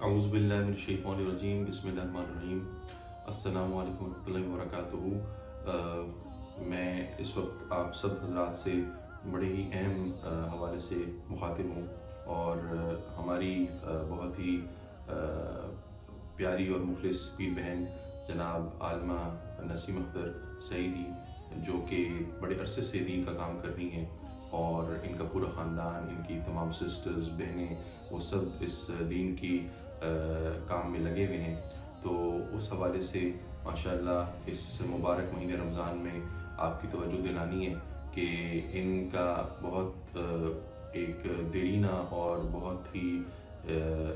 اعوذ باللہ من الشیطان الرجیم بسم اللہ الرحمن الرحیم السلام علیکم ورحمۃ اللہ وبرکاتہ۔ میں اس وقت آپ سب حضرات سے بڑے ہی اہم حوالے سے مخاطب ہوں، اور ہماری بہت ہی پیاری اور مخلص پیر بہن جناب عالمہ نسیم اختر سعیدی، جو کہ بڑے عرصے سے دین کا کام کر رہی ہیں، اور ان کا پورا خاندان، ان کی تمام سسٹرز، بہنیں، وہ سب اس دین کی کام میں لگے ہوئے ہیں۔ تو اس حوالے سے ماشاءاللہ اس مبارک مہینے رمضان میں آپ کی توجہ دلانی ہے کہ ان کا بہت ایک دیرینہ اور بہت ہی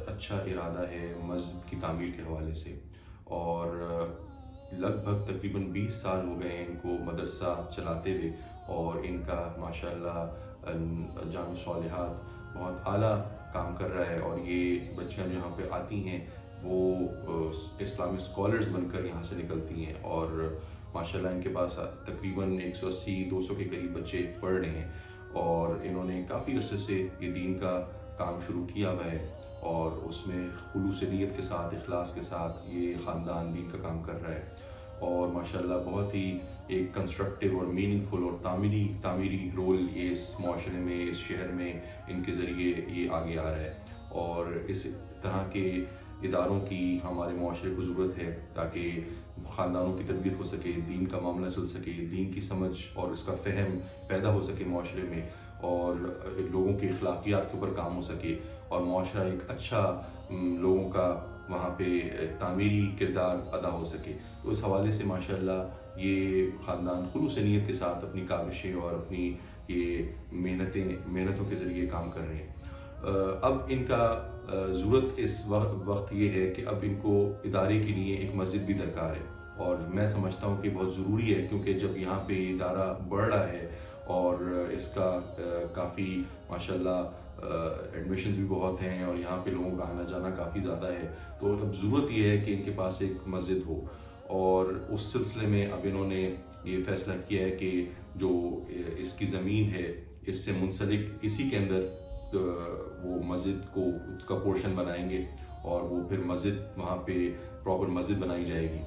اچھا ارادہ ہے مسجد کی تعمیر کے حوالے سے، اور لگ بھگ تقریباً 20 سال ہو گئے ہیں ان کو مدرسہ چلاتے ہوئے، اور ان کا ماشاءاللہ جامع صالحات بہت اعلیٰ کام کر رہا ہے، اور یہ بچیاں جو یہاں پہ آتی ہیں وہ اسلامی اسکالرز بن کر یہاں سے نکلتی ہیں، اور ماشاءاللہ ان کے پاس تقریباً 180-200 کے قریب بچے پڑھ رہے ہیں، اور انہوں نے کافی عرصے سے یہ دین کا کام شروع کیا ہوا ہے، اور اس میں خلوص نیت کے ساتھ، اخلاص کے ساتھ یہ خاندان دین کا کام کر رہا ہے، اور ماشاءاللہ بہت ہی ایک کنسٹرکٹیو اور میننگ فل اور تعمیری رول یہ اس معاشرے میں، اس شہر میں ان کے ذریعے یہ آگے آ رہا ہے، اور اس طرح کے اداروں کی ہمارے معاشرے کو ضرورت ہے تاکہ خاندانوں کی تربیت ہو سکے، دین کا معاملہ چل سکے، دین کی سمجھ اور اس کا فہم پیدا ہو سکے معاشرے میں، اور لوگوں کے اخلاقیات کے اوپر کام ہو سکے، اور معاشرہ ایک اچھا لوگوں کا وہاں پہ تعمیری کردار ادا ہو سکے۔ تو اس حوالے سے ماشاءاللہ یہ خاندان خلوص نیت کے ساتھ اپنی کاوشیں اور اپنی یہ محنتوں کے ذریعے کام کر رہے ہیں۔ اب ان کا ضرورت اس وقت یہ ہے کہ اب ان کو ادارے کے لیے ایک مسجد بھی درکار ہے، اور میں سمجھتا ہوں کہ بہت ضروری ہے، کیونکہ جب یہاں پہ ادارہ بڑھ رہا ہے اور اس کا کافی ماشاءاللہ ایڈمیشنز بھی بہت ہیں، اور یہاں پہ لوگوں کا آنا جانا کافی زیادہ ہے، تو اب ضرورت یہ ہے کہ ان کے پاس ایک مسجد ہو، اور اس سلسلے میں اب انہوں نے یہ فیصلہ کیا ہے کہ جو اس کی زمین ہے اس سے منسلک اسی کے اندر وہ مسجد کا پورشن بنائیں گے، اور وہ پھر مسجد وہاں پہ پراپر مسجد بنائی جائے گی۔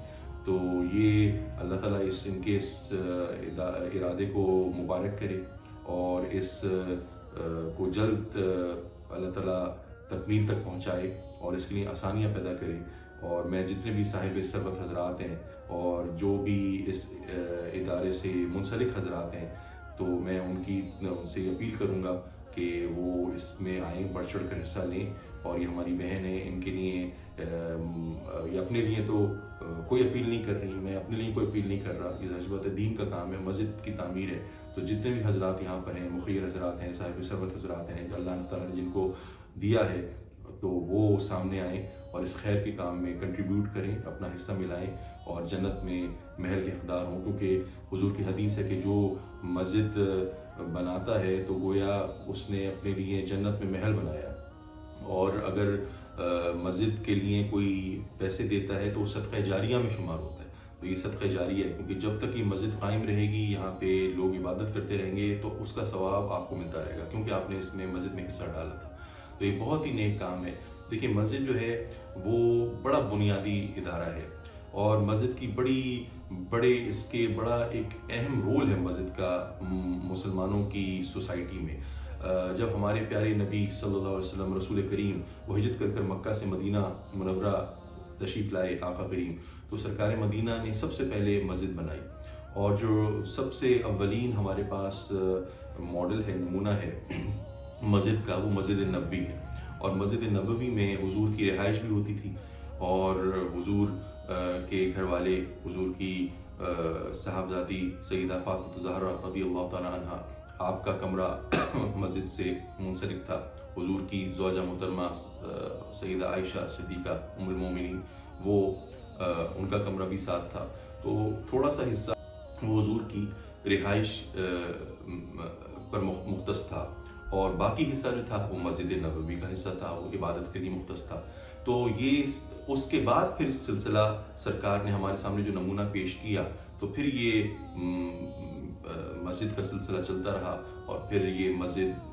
تو یہ اللہ تعالیٰ ان کے اس ارادے کو مبارک کرے، اور اس کو جلد اللہ تعالیٰ تکمیل تک پہنچائے، اور اس کے لیے آسانیاں پیدا کرے، اور میں جتنے بھی صاحب ثروت حضرات ہیں اور جو بھی اس ادارے سے منسلک حضرات ہیں، تو میں ان سے اپیل کروں گا کہ وہ اس میں آئیں، بڑھ چڑھ کر حصہ لیں، اور یہ ہماری بہن ہیں، ان کے لیے یہ اپنے لیے تو کوئی اپیل نہیں کر رہی، میں اپنے لیے کوئی اپیل نہیں کر رہا، یہ حضرت دین کا کام ہے، مسجد کی تعمیر ہے، تو جتنے بھی حضرات یہاں پر ہیں، مخیر حضرات ہیں، صاحب ثروت حضرات ہیں، اللہ تعالیٰ نے جن کو دیا ہے، تو وہ سامنے آئیں اور اس خیر کے کام میں کنٹریبیوٹ کریں، اپنا حصہ ملائیں، اور جنت میں محل کے حقدار ہوں، کیونکہ حضور کی حدیث ہے کہ جو مسجد بناتا ہے تو گویا اس نے اپنے لیے جنت میں محل بنایا، اور اگر مسجد کے لیے کوئی پیسے دیتا ہے تو صدقہ جاریہ میں شمار ہوتا ہے، تو یہ صدقہ جاریہ ہے، کیونکہ جب تک یہ مسجد قائم رہے گی، یہاں پہ لوگ عبادت کرتے رہیں گے، تو اس کا ثواب آپ کو ملتا رہے گا، کیونکہ آپ نے اس میں مسجد میں حصہ ڈالا تھا، تو یہ بہت ہی نیک کام ہے۔ دیکھیں، مسجد جو ہے وہ بڑا بنیادی ادارہ ہے، اور مسجد کی اس کے بڑا ایک اہم رول ہے مسجد کا مسلمانوں کی سوسائٹی میں۔ جب ہمارے پیارے نبی صلی اللہ علیہ وسلم رسول کریم وہ ہجرت کر مکہ سے مدینہ منورہ تشریف لائے آقا کریم، تو سرکار مدینہ نے سب سے پہلے مسجد بنائی، اور جو سب سے اولین ہمارے پاس ماڈل ہے، نمونہ ہے مسجد کا، وہ مسجد نبوی ہے، اور مسجد نبوی میں حضور کی رہائش بھی ہوتی تھی، اور حضور کے گھر والے، حضور کی صاحبزادی سیدہ فاطمہ الزہرا رضی اللہ تعالیٰ عنہ، آپ کا کمرہ مسجد سے منسلک تھا، حضور کی زوجہ محترمہ سیدہ عائشہ صدیقہ ام المومنین، وہ ان کا کمرہ بھی ساتھ تھا، تو تھوڑا سا حصہ وہ حضور کی رہائش پر مختص تھا، اور باقی حصہ جو تھا وہ مسجد نبوی کا حصہ تھا، وہ عبادت کے لیے مختص تھا۔ تو یہ اس کے بعد پھر سلسلہ سرکار نے ہمارے سامنے جو نمونہ پیش کیا، تو پھر یہ مسجد کا سلسلہ چلتا رہا اور پھر یہ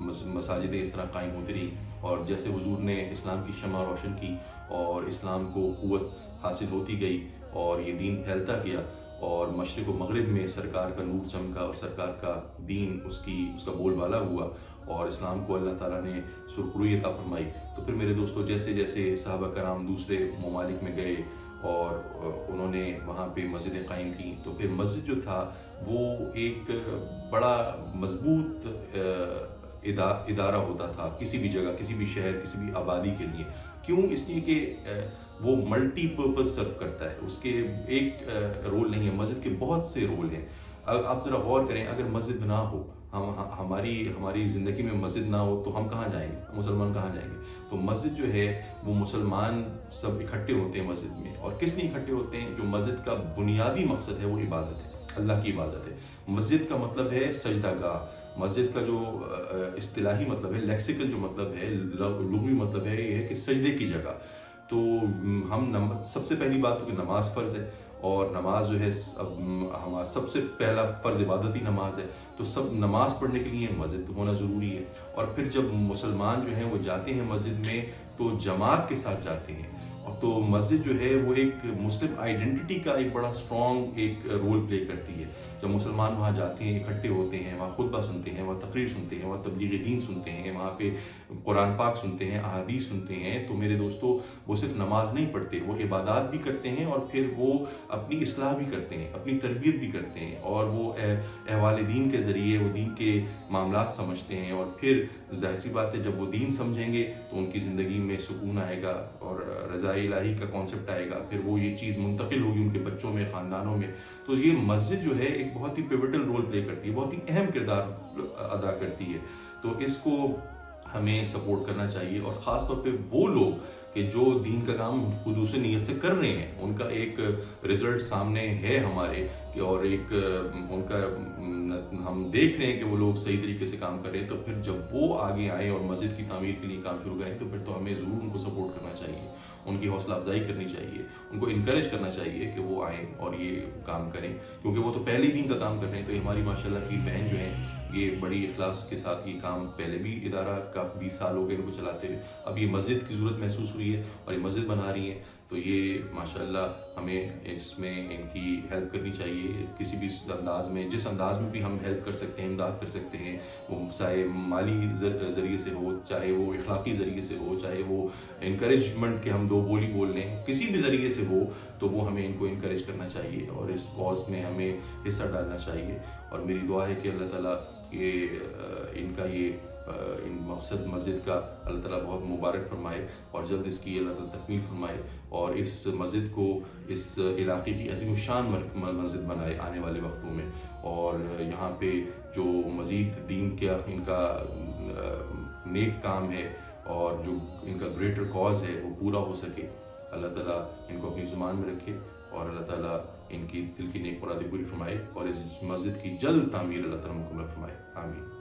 مساجدیں اس طرح قائم ہوتی رہی، اور جیسے حضور نے اسلام کی شمع روشن کی اور اسلام کو قوت حاصل ہوتی گئی اور یہ دین پھیلتا گیا اور مشرق و مغرب میں سرکار کا نور چمکا اور سرکار کا دین اس کا بول بالا ہوا اور اسلام کو اللہ تعالیٰ نے سرخروئی عطا فرمائی، تو پھر میرے دوستو جیسے جیسے صحابہ کرام دوسرے ممالک میں گئے اور انہوں نے وہاں پہ مسجدیں قائم کی، تو پھر مسجد جو تھا وہ ایک بڑا مضبوط ادارہ ہوتا تھا کسی بھی جگہ، کسی بھی شہر، کسی بھی آبادی کے لیے۔ کیوں؟ اس لیے کہ وہ ملٹی پرپز سرو کرتا ہے، اس کے ایک رول نہیں ہے، مسجد کے بہت سے رول ہیں۔ آپ ذرا غور کریں، اگر مسجد نہ ہو، ہماری زندگی میں مسجد نہ ہو تو ہم کہاں جائیں گے؟ مسلمان کہاں جائیں گے؟ تو مسجد جو ہے وہ مسلمان سب اکٹھے ہوتے ہیں مسجد میں، اور کس لیے اکٹھے ہوتے ہیں؟ جو مسجد کا بنیادی مقصد ہے وہ عبادت ہے، اللہ کی عبادت ہے۔ مسجد کا مطلب ہے سجدہ گاہ، مسجد کا جو اصطلاحی مطلب ہے، لیکسیکل جو مطلب ہے، لغوی مطلب ہے، یہ ہے کہ سجدے کی جگہ۔ تو ہم سب سے پہلی بات تو کہ نماز فرض ہے، اور نماز جو ہے ہمارا سب سے پہلا فرض عبادتی نماز ہے، تو سب نماز پڑھنے کے لیے مسجد ہونا ضروری ہے۔ اور پھر جب مسلمان جو ہیں وہ جاتے ہیں مسجد میں تو جماعت کے ساتھ جاتے ہیں، اور تو مسجد جو ہے وہ ایک مسلم آئیڈینٹی کا ایک بڑا اسٹرانگ ایک رول پلے کرتی ہے۔ جب مسلمان وہاں جاتے ہیں، اکٹھے ہوتے ہیں، وہاں خطبہ سنتے ہیں، وہاں تقریر سنتے ہیں، وہاں تبلیغ دین سنتے ہیں، وہاں پہ قرآن پاک سنتے ہیں، احادیث سنتے ہیں، تو میرے دوستو وہ صرف نماز نہیں پڑھتے، وہ عبادات بھی کرتے ہیں، اور پھر وہ اپنی اصلاح بھی کرتے ہیں، اپنی تربیت بھی کرتے ہیں، اور وہ احوال دین کے ذریعے وہ دین کے معاملات سمجھتے ہیں، اور پھر ظاہر سی بات ہے جب وہ دین سمجھیں گے تو ان کی زندگی میں سکون آئے گا اور رضا الہی کا کانسیپٹ آئے گا، پھر وہ یہ چیز منتقل ہوگی ان کے بچوں میں، خاندانوں میں۔ تو یہ مسجد جو ہے ایک بہت ہی پیوٹل رول پلے کرتی ہے، بہت ہی اہم کردار ادا کرتی ہے، تو اس کو ہمیں سپورٹ کرنا چاہیے، اور خاص طور پہ وہ لوگ کہ جو دین کا کام خلوص نیت سے کر رہے ہیں، ان کا ایک رزلٹ سامنے ہے ہمارے، اور ایک ان کا ہم دیکھ رہے ہیں کہ وہ لوگ صحیح طریقے سے کام کر رہے ہیں، تو پھر جب وہ آگے آئیں اور مسجد کی تعمیر کے لیے کام شروع کریں تو پھر تو ہمیں ضرور ان کو سپورٹ کرنا چاہیے، ان کی حوصلہ افزائی کرنی چاہیے، ان کو انکریج کرنا چاہیے کہ وہ آئیں اور یہ کام کریں، کیونکہ وہ تو پہلے دین کا کام کر رہے ہیں۔ تو ہماری ماشاءاللہ کی بہن جو ہیں یہ بڑی اخلاص کے ساتھ یہ کام، پہلے بھی ادارہ کا 20 سال ہو گئے ان کو چلاتے ہوئے، اب یہ مسجد کی ضرورت محسوس ہوئی ہے اور یہ مسجد بنا رہی ہیں، تو یہ ماشاءاللہ ہمیں اس میں ان کی ہیلپ کرنی چاہیے کسی بھی انداز میں، جس انداز میں بھی ہم ہیلپ کر سکتے ہیں، امداد کر سکتے ہیں، وہ چاہے مالی ذریعے سے ہو، چاہے وہ اخلاقی ذریعے سے ہو، چاہے وہ انکریجمنٹ کے ہم دو بولی بول لیں، کسی بھی ذریعے سے ہو، تو وہ ہمیں ان کو انکریج کرنا چاہیے اور اس کاز میں ہمیں حصہ ڈالنا چاہیے۔ اور میری دعا ہے کہ اللہ تعالیٰ ان کا یہ ان مقصد مسجد کا اللہ تعالیٰ بہت مبارک فرمائے، اور جلد اس کی اللہ تعالیٰ تکمیل فرمائے، اور اس مسجد کو اس علاقے کی عظیم الشان مسجد بنائے آنے والے وقتوں میں، اور یہاں پہ جو مزید دین کا ان کا نیک کام ہے اور جو ان کا گریٹر کاز ہے وہ پورا ہو سکے۔ اللہ تعالیٰ ان کو اپنی زبان میں رکھے، اور اللہ تعالیٰ ان کی دل کی نیک مرادیں پوری فرمائے، اور اس مسجد کی جلد تعمیر اللہ تعالیٰ مکمل فرمائے، آمین۔